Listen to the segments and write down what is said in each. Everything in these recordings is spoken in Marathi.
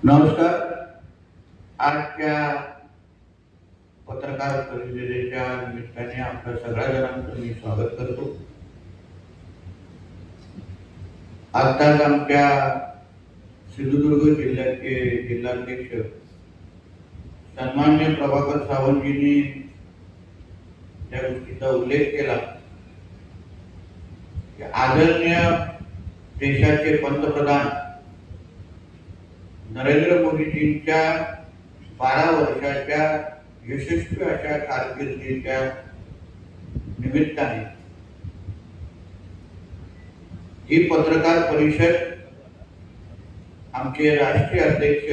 नमस्कार. आजच्या पत्रकार परिषदेच्या निमित्ताने आपल्या सगळ्या जणांचं मी स्वागत करतो. आताच आमच्या सिंधुदुर्ग जिल्ह्याचे जिल्हाध्यक्ष सन्माननीय प्रभाकर सावंतजींनी त्या गोष्टीचा उल्लेख केला की आदरणीय देशाचे पंतप्रधान नरेंद्र मोदीजींच्या 12 वर्षाच्या यशस्वी अशा कारकिर्दीच्या निमित्ताने ही पत्रकार परिषद आमचे राष्ट्रीय अध्यक्ष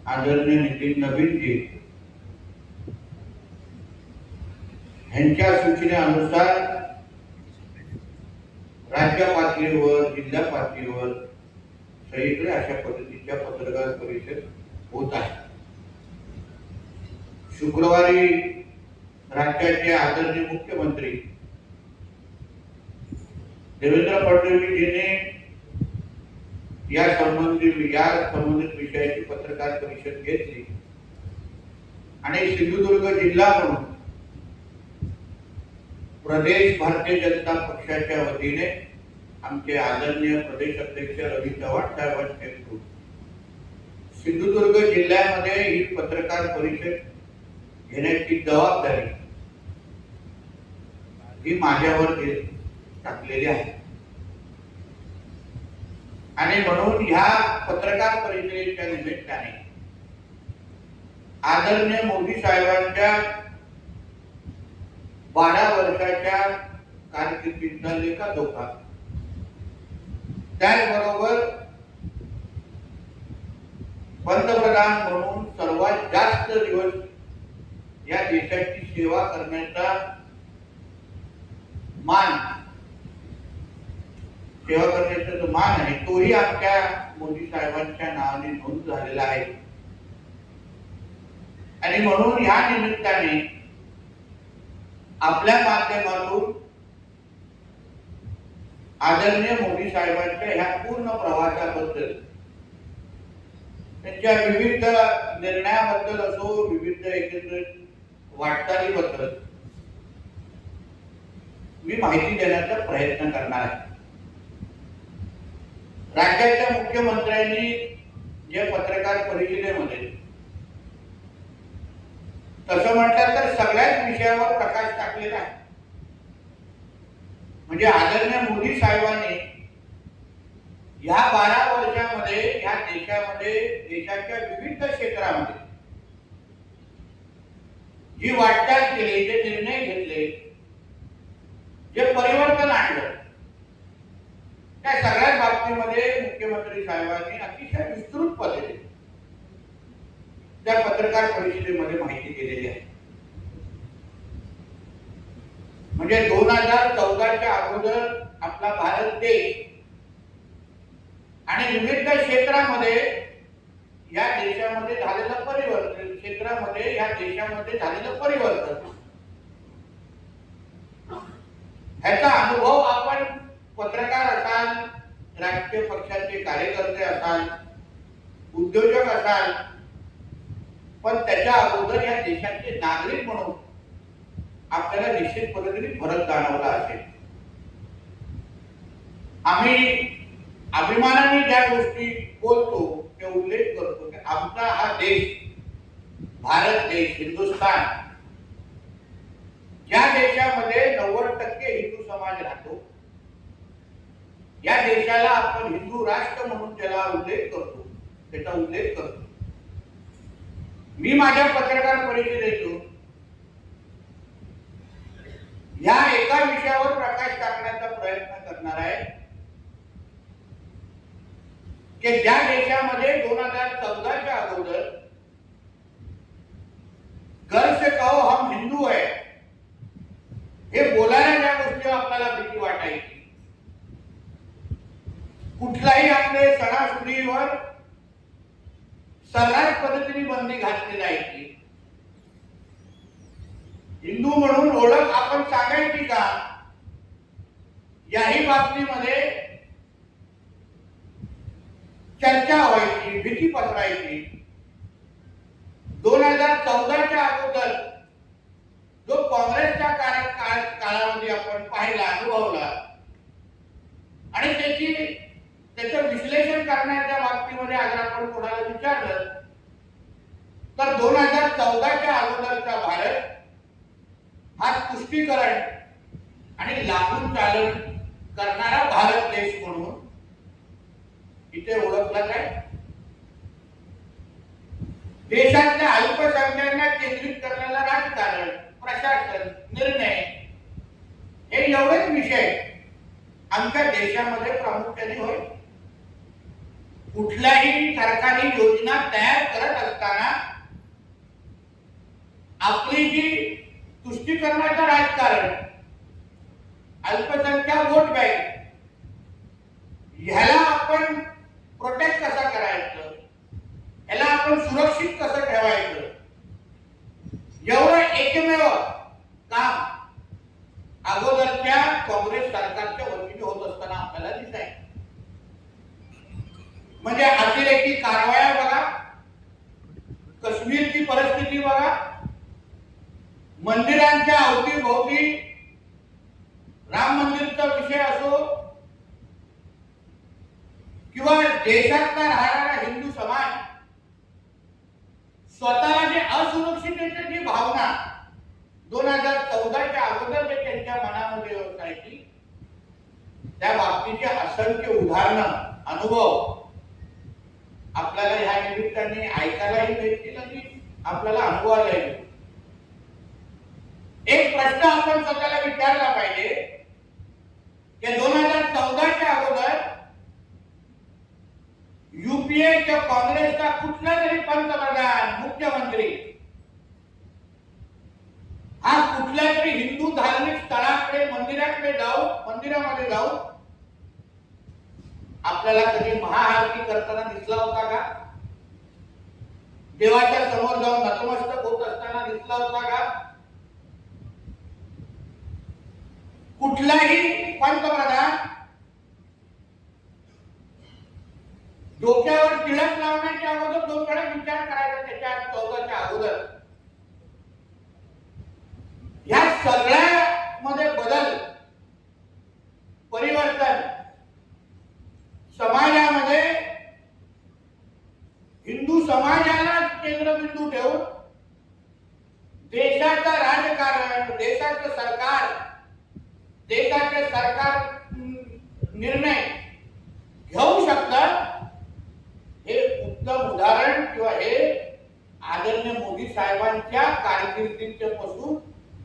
आदरणीय नितीन नवीनजी यांच्या सूचनेनुसार राज्य पातळीवर जिल्हा पातळीवर सगळीकडे अशा पद्धतीच्या पत्रकार परिषद होत आहे. शुक्रवारी राज्याचे आदरणीय मुख्यमंत्री देवेंद्र फडणवीसजींनी या संबंधित विषयाची पत्रकार परिषद घेतली आणि सिंधुदुर्ग जिल्हा म्हणून प्रदेश भारतीय जनता पक्षाच्या वतीने आमचे आदरणीय प्रदेश अध्यक्ष रवी चव्हाण साहेबांचे सिंधुदुर्ग जिल्ह्यामध्ये ही पत्रकार परिषद घेण्याची जबाबदारी ही माझ्यावर टाकलेली आहे आणि म्हणून ह्या पत्रकार परिषदेच्या निमित्ताने आदरणीय मोदी साहेबांच्या 12 वर्षाच्या कारकिर्दीचा लेखाजोखा, त्याचबरोबर पंतप्रधान म्हणून सर्वात जास्त दिवस या देशाची सेवा करण्याचा जो मान आहे तोही आमच्या मोदी साहेबांच्या नावाने नोंद झालेला आहे. आणि म्हणून या निमित्ताने आपल्या माध्यमातून आदरणीय मोदी साहेबांच्या ह्या पूर्ण प्रवासाबद्दल, त्यांच्या विविध निर्णयाबद्दल असो, विविध एकत्रित वाटचालीबद्दल मी माहिती देण्याचा प्रयत्न करणार आहे. राज्याच्या मुख्यमंत्र्यांनी जे पत्रकार परिषदेमध्ये तसं म्हटलं तर सगळ्याच विषयावर प्रकाश टाकलेला आहे. म्हणजे आदरणीय मोदी साहेबांनी या 12 वर्षामध्ये या देशामध्ये देशाच्या विविध क्षेत्रामध्ये जी वाटचाल केली, जे निर्णय घेतले, जे परिवर्तन आणलं, त्या सगळ्याच बाबतीमध्ये मुख्यमंत्री साहेबांनी अतिशय विस्तृत पद्धतीने त्या पत्रकार परिषदेमध्ये माहिती दिलेली आहे. म्हणजे 2014च्या अगोदर आपला भारत देश आणि विविध क्षेत्रामध्ये या देशामध्ये झालेलं परिवर्तन ह्याचा अनुभव आपण पत्रकार असाल, राजकीय पक्षाचे कार्यकर्ते असाल, उद्योजक असाल, पण त्याच्या अगोदर या देशाचे नागरिक म्हणून आपल्याला निश्चित पद्धतीने फरक जाणवला असेल. आम्ही अभिमानाने ज्या गोष्टी बोलतो ते उल्लेख करतो की आमचा हा देश, भारत देश, हिंदुस्थान, ज्या देशामध्ये 90% हिंदू समाज राहतो, या देशाला आपण हिंदू राष्ट्र म्हणून त्याचा उल्लेख करतो. मी माझ्या पत्रकार परिषदेतून या एका विषयावर प्रकाश टाकण्याचा प्रयत्न करणार आहे की ज्या देशामध्ये 2014च्या अगोदर घर से कहो हम हिंदू है हे बोलायला ज्या गोष्टी आपल्याला भीती वाटायची, कुठलाही आपले सणासुदीवर सर्रास पद्धतीने बंदी घातली जायची, हिंदू म्हणून ओळख आपण सांगायची का, याही बाबतीमध्ये चर्चा व्हायची, भीती पसरायची. 2014च्या अगोदर जो काँग्रेसच्या काळामध्ये आपण पाहिला, अनुभवला आणि त्याचं विश्लेषण करण्याच्या बाबतीमध्ये अगर आपण कोणाला विचारलं तर 2014च्या अगोदरचा भारत हा तुष्टीकरण आणि लागून चालन करणारा भारत देश म्हणून इथे ओळखला जाईल. देशातल्या अल्पसंख्याकांना केंद्रित करणारा राजकारण, प्रशासन, निर्णय हे एवढेच विषय आमच्या देशामध्ये प्रामुख्याने होय. कुठल्याही सरकारी योजना तयार करत असताना आपली जी तुष्टीकरणाचं राजकारण, अल्पसंख्याक वोट बँक ह्याला आपण प्रोटेक्ट कसं करायचं, ह्याला आपण सुरक्षित कसं ठेवायचं, एवढं एकमेव काम अगोदरच्या काँग्रेस सरकारच्या वतीने होत असताना आपल्याला दिसाय. म्हणजे अतिरेकी कारवाया बघा, काश्मीरची परिस्थिती बघा, मंदिरांच्या अवतीभोवती राम मंदिरचा विषय असो किंवा देशातला राहणारा हिंदू समाज स्वतःला जे असुरक्षिततेची जी भावना 2014च्या अगोदर जे त्यांच्या मनामध्ये असायची त्या बाबतीचे असंख्य उदाहरणं, अनुभव आपल्याला ह्या निमित्ताने ऐकायलाही मिळतील आणि आपल्याला अनुभवायलाही. एक प्रश्न आपण स्वतःला विचारला पाहिजे की 2014च्या अगोदर यूपीए किंवा काँग्रेसचा कुठला तरी पंतप्रधान, मुख्यमंत्री हा कुठल्या तरी हिंदू धार्मिक स्थळाकडे, मंदिरामध्ये जाऊन आपल्याला कधी महाआरती करताना दिसला होता का? देवाच्या समोर जाऊन नतमस्तक होत असताना दिसला होता का? कुठलाही पंतप्रधान डोक्यावर टिळक लावण्याच्या अगोदर 2 वेळा विचार करायचा त्याच्या 14च्या अगोदर. या सगळ्या मध्ये बदल, परिवर्तन समाजामध्ये हिंदू समाजाला केंद्रबिंदू ठेवून देशाचं राजकारण, देशाचं सरकार, देशाचे सरकार निर्णय घेऊ शकतात हे उत्तम उदाहरण किंवा हे आदरणीय मोदी साहेबांच्या कारकिर्दीचे पासून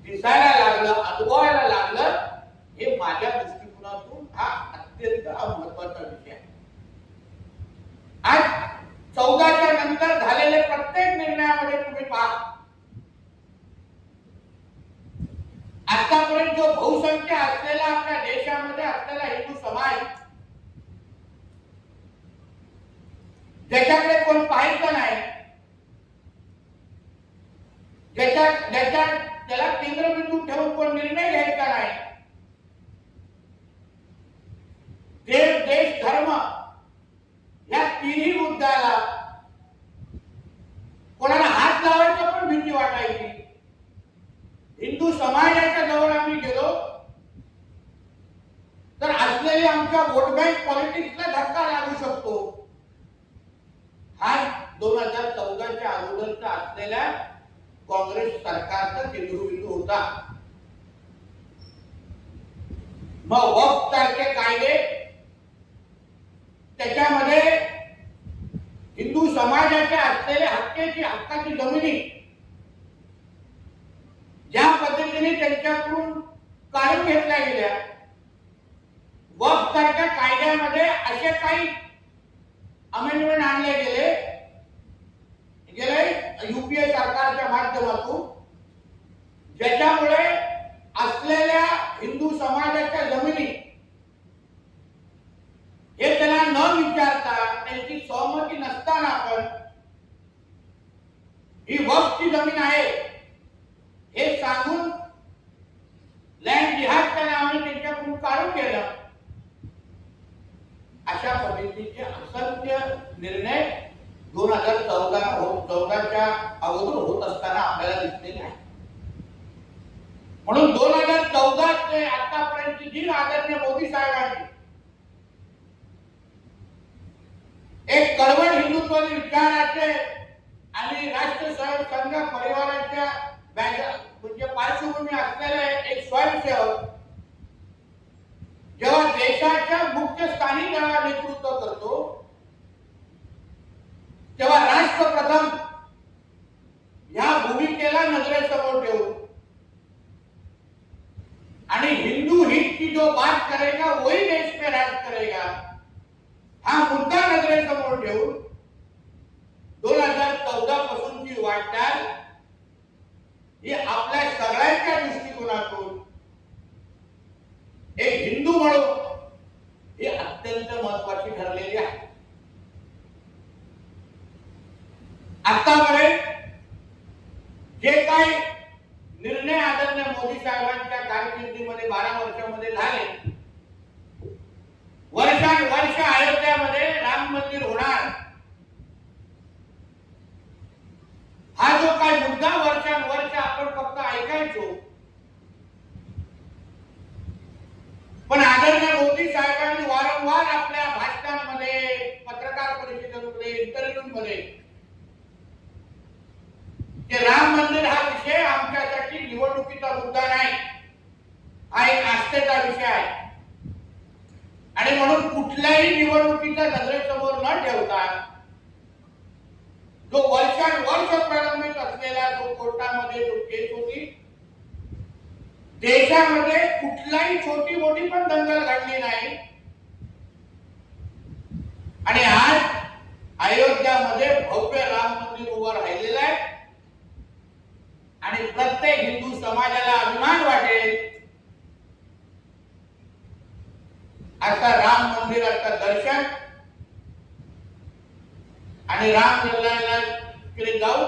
दिसायला लागलं, अनुभवायला लागलं. हे माझ्या दृष्टिकोनातून हा अत्यंत महत्वाचा विषय आहे. आज 14च्या नंतर झालेले प्रत्येक निर्णयामध्ये तुम्ही पहा, आतापर्यंत जो बहुसंख्य असलेला आपल्या देशामध्ये असलेला हिंदू समाज ज्याच्याकडे कोण पाहायचं नाही, त्याला केंद्रबिंदू ठेवून कोण निर्णय घ्यायचा नाही, देश, धर्म या तिन्ही मुद्द्याला कोणाला हात लावायची पण भीती वाटायची. हिंदू समाजाच्या जवळ आम्ही गेलो तर असलेली आमच्या वोट बँक पॉलिटिक्सला धक्का लागू शकतो. हा 2014च्या अगोदरचा असलेल्या काँग्रेस सरकारचा केंद्रबिंदू होता. मग वक्फ सारखे कायदे, त्याच्यामध्ये हिंदू समाजाच्या असलेल्या हक्काची जमिनी ज्या पद्धतीने त्यांच्याकडून काढून घेतल्या गेल्या, वक्फ सारख्या कायद्यामध्ये असे काही अमेंडमेंट आणले गेले यूपीए सरकारच्या माध्यमातून, ज्याच्यामुळे असलेल्या हिंदू समाजाच्या जमिनी हे त्यांना न विचारता, त्यांची सहमती नसताना पण ही वक्फची जमीन आहे हे सांगून लँड जिहादच्या नावाने त्यांच्याकडून काढून गेलं. अशा पद्धतीचे असंख्य निर्णय 2014च्या अगोदर होत असताना आपल्याला दिसलेले आहे. म्हणून 2014 ते आतापर्यंत जी आदरणीय मोदी साहेबांनी एक कळवळ हिंदुत्वादी विचाराचे आणि राष्ट्रसंघ परिवाराच्या म्हणजे पार्श्वभूमी असलेले एक स्वयंसेवक जेव्हा देशाच्या मुख्य स्थानी जेव्हा नेतृत्व करतो तेव्हा राष्ट्र प्रथम या भूमिकेला नजरेसमोर ठेवून आणि हिंदू हित की जो बात करेगा वही देश में राज करेगा हा मुद्दा नजरेसमोर ठेवून 2014 पासूनची वाटचाल ही आपल्या सगळ्यांच्या दृष्टिकोनातून एक हिंदू म्हणून ही अत्यंत महत्वाची ठरलेली आहे. आतापर्यंत जे काही निर्णय आदरणीय मोदी साहेबांच्या कारकिर्दीमध्ये 12 वर्षामध्ये झाले, वर्षानुवर्ष अयोध्यामध्ये राम मंदिर होणार हा जो काही मुद्दा वर्षानुवर्ष आपण फक्त ऐकायचो, पण आदरणीय मोदी साहेबांनी वारंवार आपल्या भाषणांमध्ये, पत्रकार परिषदेमध्ये, इंटरव्ह्यूमध्ये की राम मंदिर हा विषय आमच्यासाठी निवडणुकीचा मुद्दा नाही, हा एक आस्थेचा विषय आहे आणि म्हणून कुठल्याही निवडणुकीच्या नजरेसमोर न ठेवता जो वर्षानुवर्ष प्रलंबित असलेला जो कोर्टामध्ये जो केस होती, देशामध्ये कुठलाही छोटी मोठी पण दंगल घडली नाही आणि आज अयोध्यामध्ये भव्य राम मंदिर उभं राहिलेलं आहे आणि प्रत्येक हिंदू समाजाला अभिमान वाटेल आता राम मंदिराचं दर्शन आणि राम लल्लाकडे जाऊन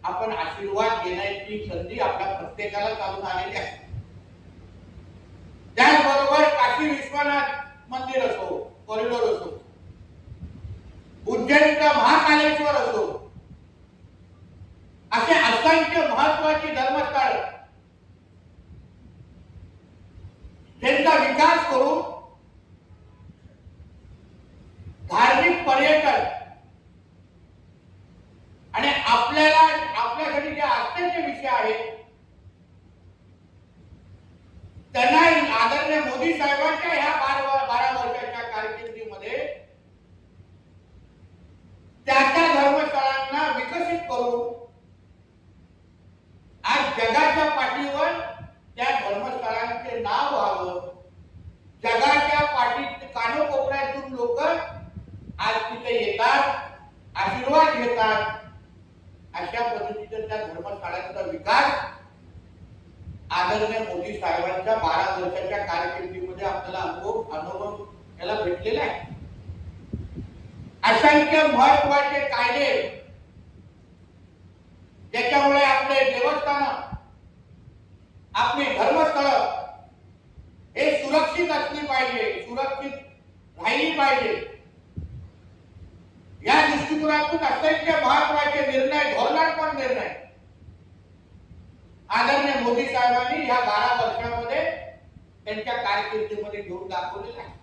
आपण आशीर्वाद घेण्याची संधी आपल्या प्रत्येकाला चालून आलेली आहे. त्याचबरोबर काशी विश्वनाथ मंदिर असो, कॉरिडोर असो, उज्जैनचा महाकालेश्वर असो, असे असंख्य महत्वाची धर्मस्थळ त्यांचा विकास करून धार्मिक पर्यटन आणि आपल्यासाठी जे आस्थेचे विषय आहेत त्यांना आदरणीय मोदी साहेबांच्या ह्या 12 वर्षाच्या कारकिर्दीमध्ये त्या धर्मस्थळांना विकसित करून आज जगाच्या पाठीवर त्या धर्मस्थळांचे नाव व्हावं, जगाच्या पाठीत कानोकोपऱ्यातून लोक आज तिथे येतात, आशीर्वाद घेतात. अशा पद्धतीचा त्या धर्मस्थळांचा विकास आदरणीय मोदी साहेबांच्या 12 वर्षाच्या कारकिर्दीमध्ये आपल्याला अनुभव याला भेटलेला आहे. असंख्य महत्वाचे कायदे ज्याच्यामुळे आपले देवस्थान, आपली धर्मस्थळ हे सुरक्षित असली पाहिजे, सुरक्षित राहिली पाहिजे, या दृष्टिकोनातून असंख्य महत्वाचे निर्णय, धोरणात्मक निर्णय आदरणीय मोदी साहेबांनी या 12 वर्षांमध्ये त्यांच्या कारकिर्दीमध्ये घेऊन दाखवलेला आहे.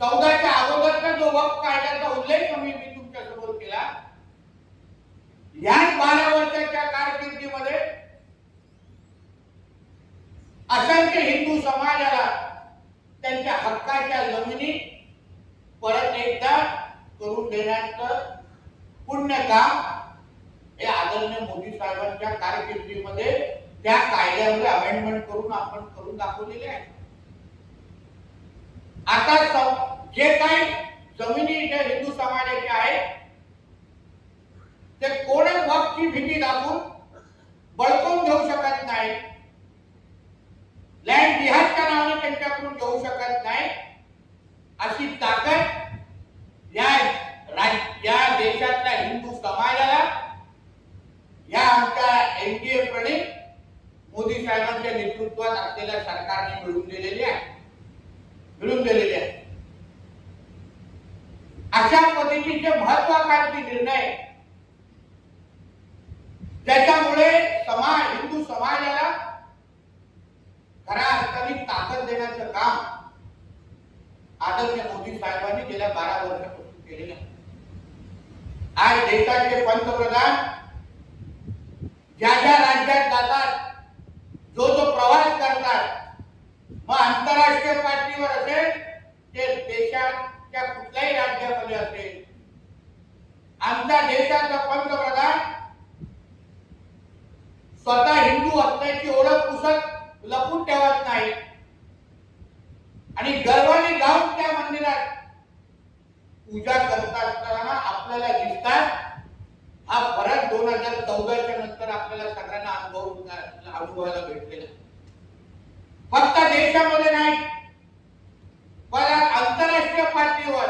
14च्या अगोदरचा जो वक्फ कायद्याचा उल्लेख मी तुमच्या समोर केला, या 12 वर्षाच्या कारकिर्दीमध्ये असंख्य हिंदू समाजाला त्यांच्या हक्काच्या जमिनी परत एकदा करून देण्याचं पुण्य काम हे आदरणीय मोदी साहेबांच्या कारकिर्दीमध्ये त्या कायद्यामध्ये अमेंडमेंट करून आपण करून दाखवलेले आहे. आता जे काही जमिनी जे हिंदू समाजाचे आहेत ते कोणच वक्फची भीती दाखवून बळकावून घेऊ शकत नाही, लँड जिहादच्या नावाने त्यांच्याकडून घेऊ शकत नाही, अशी ताकद या देशातल्या हिंदू समाजाला या आमच्या एनडीए प्रणित मोदी साहेबांच्या नेतृत्वात असलेल्या सरकारने मिळवून दिलेली आहे. मिळून दिलेले आहेत. अशा पद्धतीचे महत्वाकांक्षी निर्णय ज्याच्यामुळे हिंदू समाजाला खऱ्या अर्थाने ताकद देण्याचं काम आदरणीय मोदी साहेबांनी गेल्या 12 वर्षापासून केलेलं आहे. आज देशाचे पंतप्रधान ज्या ज्या राज्यात जातात, जो प्रवास करतात, मग आंतरराष्ट्रीय पातळीवर असेल ते देशाच्या कुठल्याही राज्यामध्ये असेल, आमच्या देशाचा पंतप्रधान स्वतः हिंदू असल्याची ओळख पुसत लपून ठेवत नाही आणि गर्वाने जाऊन त्या मंदिरात पूजा करत असताना आपल्याला दिसतात. हा फरक 2014च्या नंतर आपल्याला सगळ्यांना अनुभवायला भेटलेला. फक्त देशामध्ये नाही, पण आंतरराष्ट्रीय पातळीवर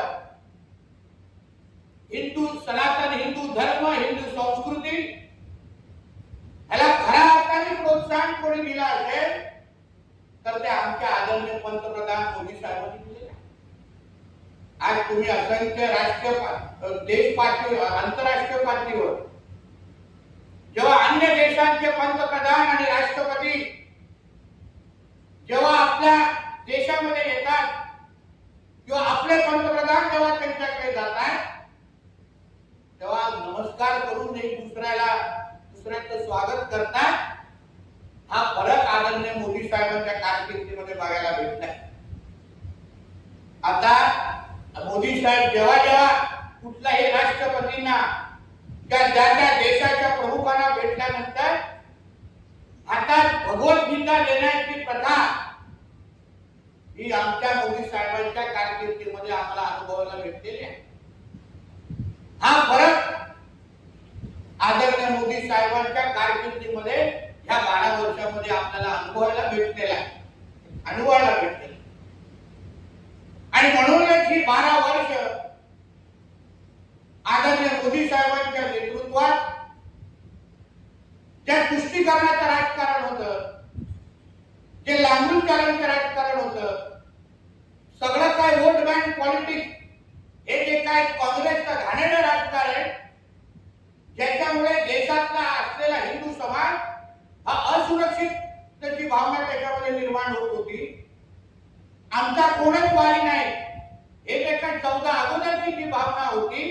सनातन हिंदू धर्म, हिंदू संस्कृती ह्याला खऱ्या अर्थाने प्रोत्साहन कोणी दिला असेल तर ते आमच्या आदरणीय पंतप्रधान मोदी साहेबांनी दिले. आज तुम्ही असंख्य देश पातळीवर, आंतरराष्ट्रीय पातळीवर जेव्हा अन्य देशांचे पंतप्रधान आणि राष्ट्रपती जेव्हा आपल्या देशामध्ये येतात किंवा आपले पंतप्रधान जेव्हा त्यांच्याकडे जातात तेव्हा नमस्कार करून एक दुसऱ्याचं स्वागत करतात. हा फरक आदरणीय मोदी साहेबांच्या कारकिर्दीमध्ये बघायला भेटलाय. आता मोदी साहेब जेव्हा कुठल्याही राष्ट्रपतींना त्या देशाच्या प्रमुखांना भेटल्यानंतर हातात भगवद्गीता देण्याची प्रथा ही आमच्या मोदी साहेबांच्या कारकिर्दीमध्ये आम्हाला अनुभवायला भेटलेली आहे. हा फरक आदरणीय मोदी साहेबांच्या कारकिर्दीमध्ये ह्या 12 वर्षामध्ये आपल्याला अनुभवायला भेटलेला आहे. आणि म्हणूनच ही 12 वर्ष आदरणीय मोदी साहेबांच्या नेतृत्वात ज्या तुष्टीकरणाचं राजकारण होतं, जे लांबून चालण्याचं राजकारण होतं, सगळं काय वोट बँक पॉलिटिक्स, हे जे काय काँग्रेसचं घाणेरडं राजकारण ज्याच्यामुळे देशातला असलेला हिंदू समाज हा असुरक्षिततेची भावना त्याच्यामध्ये निर्माण होत होती. आमचा कोणच वाली नाही हे त्याच्या 14 अगोदरची जी भावना होती,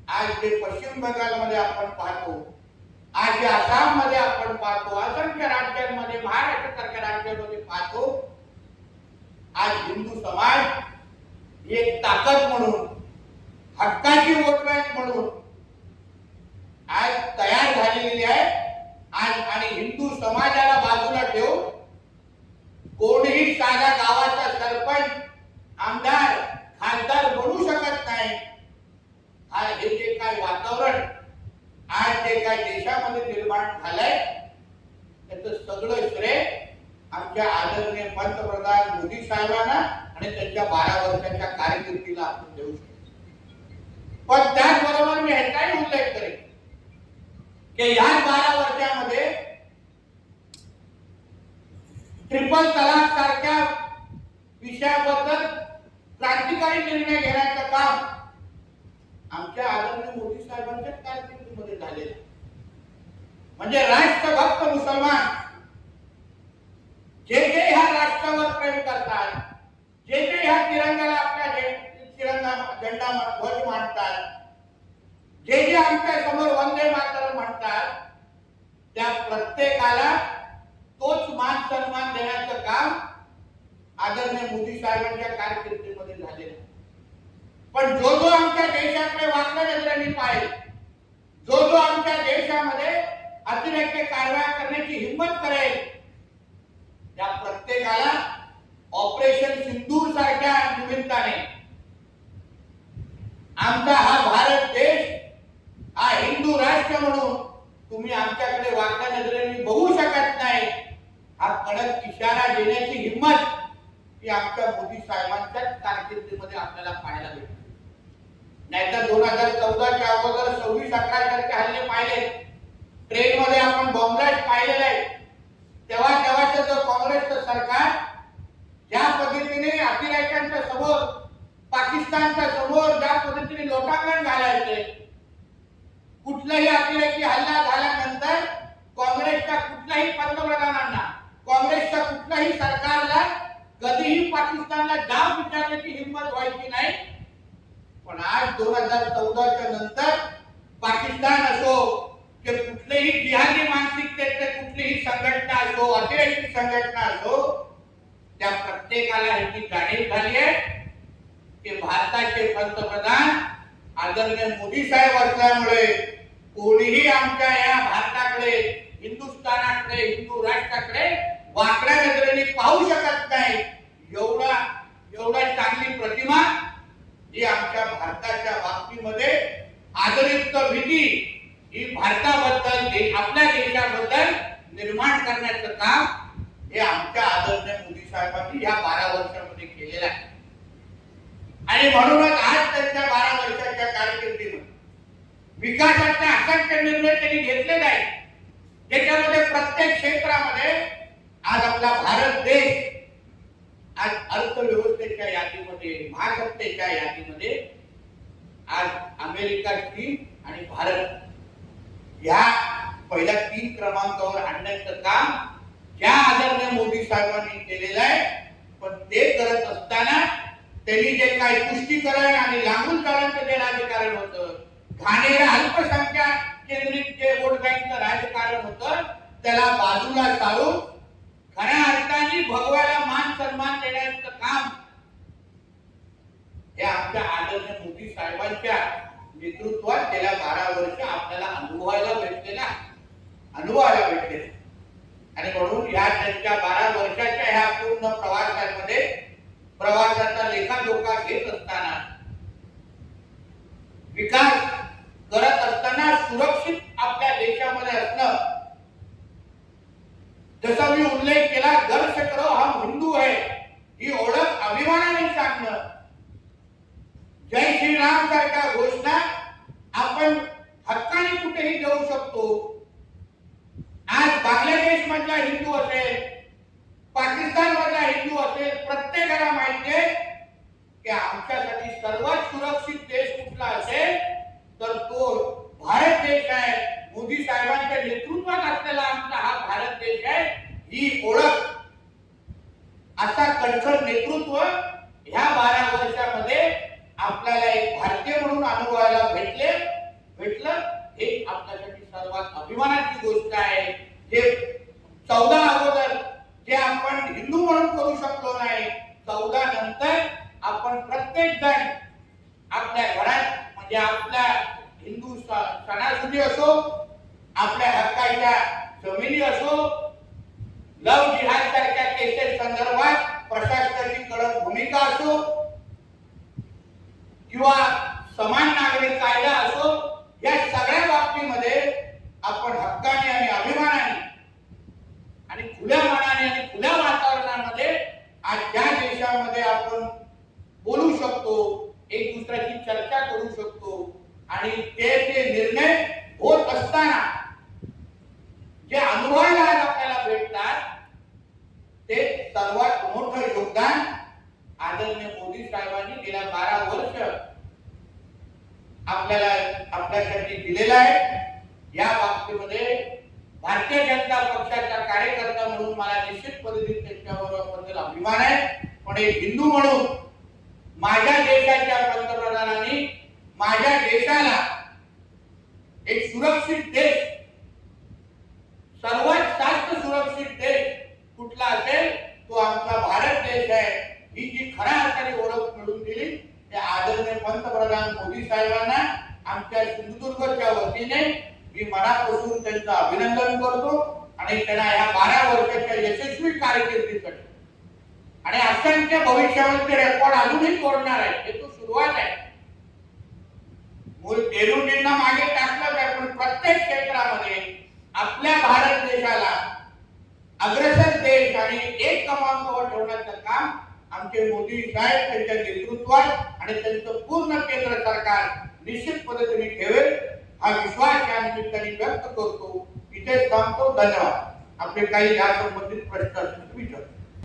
आज जे पश्चिम बंगालमध्ये आपण पाहतो, आज जे आसाम मध्ये आपण पाहतो, असंख्य राज्यांमध्ये, महाराष्ट्रासारख्या राज्यांमध्ये पाहतो, आज हिंदू समाज एक ताकद म्हणून, हक्काची वोट बँक म्हणून आज तयार झालेली आहे. आज आणि हिंदू समाजाला बाजूला ठेवून कोणीही साधा गावाचा सरपंच, आमदार, खासदार बनू शकत नाही. आज हे जे काय वातावरण आज जे काय देशामध्ये निर्माण झालंय त्याचं सगळं श्रेय आमच्या आदरणीय पंतप्रधान मोदी साहेबांना आणि त्यांच्या 12 वर्षाच्या कारकिर्दीला आपण देऊ शकतो. पण त्याचबरोबर मी ह्याचाही उल्लेख करेन की या 12 वर्षामध्ये ट्रिपल तलाक सारख्या विषयाबद्दल क्रांतिकारी निर्णय घेण्याचं काम आमच्या आदरणीय मोदी साहेबांच्या कारकिर्दीमध्ये झालेलं. म्हणजे राष्ट्रभक्त मुसलमान जे ह्या राष्ट्रावर प्रेम करतात, जे ह्या तिरंगाला आपल्या झेंडा ध्वज मांडतात, जे आमच्या समोर वंदे मातरम म्हणतात, त्या प्रत्येकाला तोच मान सन्मान देण्याचं काम आदरणीय मोदी साहेबांच्या कारकिर्दीमध्ये झालेलं. पण जो आमच्या देशाकडे वाकड्या नजरेने पाहिजे, जो आमच्या देशामध्ये अतिरेकी कारवाया करण्याची हिंमत करेल, त्या प्रत्येकाला ऑपरेशन सिंदूर सारख्या निमित्ताने आमचा हा भारत देश हा हिंदू राष्ट्र म्हणून तुम्ही आमच्याकडे वाकड्या नजरेने बघू शकत नाही, हा कडक इशारा देण्याची हिंमत ही आमच्या मोदी साहेबांच्या कारकिर्दीमध्ये आपल्याला पाहायला भेटते. नाहीतर 2014च्या अगोदर 26-18 सारखे हल्ले पाहिले, ट्रेन मध्ये आपण बॉम्बलास्ट पाहिलेले आहे. तेव्हाचं जो काँग्रेसचं सरकार ज्या पद्धतीने अतिरेक्यांच्या समोर, पाकिस्तानच्या समोर ज्या पद्धतीने लोटांगण घालायचे, कुठलाही अतिरेकी हल्ला झाल्यानंतर काँग्रेसच्या कुठल्याही पंतप्रधानांना, काँग्रेसच्या कुठल्याही सरकारला कधीही पाकिस्तानला जाब विचारण्याची हिंमत व्हायची नाही. पण आज 2014च्या नंतर पाकिस्तान असो की कुठलेही जिहादी मानसिकतेचे कुठलीही संघटना असो, अतिरेकी संघटना असो, त्या प्रत्येकाला ह्याची जाणीव झाली आहे की भारताचे पंतप्रधान आदरणीय मोदी साहेब असल्यामुळे कोणीही आमच्या या भारताकडे, हिंदुस्थानाकडे, हिंदू राष्ट्राकडे वाकड्या नजरेने पाहू शकत नाही. एवढा चांगली प्रतिमा जी आमच्या भारताच्या बाबतीमध्ये आदरयुक्त भीती ही भारताबद्दल, आपल्या देशाबद्दल निर्माण करण्याचं काम हे आमच्या आदरणीय मोदी साहेबांनी या 12 वर्षांमध्ये केलेलं आहे. आणि म्हणूनच आज त्यांच्या 12 वर्षाच्या कारकिर्दीमध्ये विकासाचे असंख्य निर्णय त्यांनी घेतलेले आहेत, ज्याच्यामध्ये प्रत्येक क्षेत्रामध्ये आज आपला भारत देश आज अर्थव्यवस्थेच्या यादीमध्ये, महासत्तेच्या यादीमध्ये आज अमेरिका, चीन आणि भारत या पहिल्या 3 क्रमांकावर आणण्याचं काम ज्या आदरणीय मोदी साहेबांनी केलेलं आहे. पण ते करत असताना त्यांनी जे काही तुष्टीकरण आणि लागून चालण्याचं जे राजकारण होतं, घाणेरं अल्पसंख्याक केंद्रित जे वोट बँकचं राजकारण होतं, त्याला बाजूला सारून खऱ्या अर्थाने भगवाला मान सन्मान देण्याचं काम हे आमच्या आदरणीय मोदी साहेबांच्या नेतृत्वात गेल्या 12 वर्ष आपल्याला अनुभवायला भेटलेला. आणि म्हणून या त्यांच्या 12 वर्षाच्या ह्या पूर्ण प्रवासाचा लेखाजोखा घेत असताना, विकास करत असताना सुरक्षित आपल्या देशामध्ये असणं, जसा मी उल्लेख केला, गर्व से करो हम हिंदू है ही ओळख अभिमानाने सांगणं, जय श्रीराम सारख्या घोषणा आपण हक्काने कुठेही देऊ शकतो. आज बांगलादेश मधला हिंदू असेल, पाकिस्तान मधला हिंदू असेल, प्रत्येकाला माहिती आहे की आमच्यासाठी सर्वात सुरक्षित देश कुठला असेल तर तो भारत देश आहे. मोदी साहेबांच्या नेतृत्वात असलेला आमचा हा भारत देश आहे. ही ओळख, असा कणखर नेतृत्व ह्या 12 वर्षामध्ये आपल्याला एक भारतीय म्हणून अनुभवायला भेटलं. हे आपल्यासाठी सर्वात अभिमानाची गोष्ट आहे. जे 14 अगोदर जे आपण हिंदू म्हणून करू शकलो नाही, 14 नंतर आपण प्रत्येक जण आपल्या घरात, म्हणजे आपल्या हिंदू सणासुदी असो, आपल्या हक्काच्या जमिनी असो, लव जिहाद सारख्या केसेस संदर्भात प्रशासनाची कडक भूमिका असो, किंवा समान नागरिक कायदा असो, या सगळ्या बाबतीमध्ये आपण हक्काने आणि अभिमानाने आणि खुल्या मनाने आणि खुल्या वातावरणामध्ये आज ज्या देशामध्ये आपण बोलू शकतो, एक दुसऱ्याची चर्चा करू शकतो, आणि ते निर्णय होत असताना जे अनुभवायला आज आपल्याला भेटतात, ते सर्वात मोठं योगदान आदरणीय मोदी साहेबांनी गेल्या 12 वर्ष आपल्यासाठी दिलेलं आहे. या बाबतीमध्ये भारतीय जनता पक्षाचा कार्यकर्ता म्हणून मला निश्चित पद्धतीने त्यांच्याबद्दल अभिमान आहे. पण एक हिंदू म्हणून माझ्या देशाच्या पंतप्रधानांनी माझ्या देशाला एक सुरक्षित देश, सर्वात जास्त सुरक्षित देश कुठला असेल तो आमचा भारत देश आहे, ही जी खऱ्या अर्थाने ओळख मिळवून दिली त्या आदरणीय पंतप्रधान मोदी साहेबांना आमच्या सिंधुदुर्गच्या वतीने मी मनापासून त्यांचं अभिनंदन करतो. आणि त्यांना या 12 वर्षाच्या यशस्वी कारकिर्दीसाठी आणि असंख्य भविष्यामध्ये रेकॉर्ड अजूनही तोडणार आहे, हे तो सुरुवात आहे. देणूंना मागे टाकलं आहे, पण प्रत्येक क्षेत्रामध्ये आपल्या भारत देशाला अग्रेसर देश आणि एक क्रमांकावर ठेवण्याचं काम आमचे मोदी साहेब त्यांच्या नेतृत्वात आणि त्यांचं पूर्ण केंद्र सरकार निश्चित पद्धतीने ठेवेल, हा विश्वास या निमित्ताने व्यक्त करतो. इथेच थांबतो. धन्यवाद. आपले काही या संबंधित प्रश्न असतील विचार.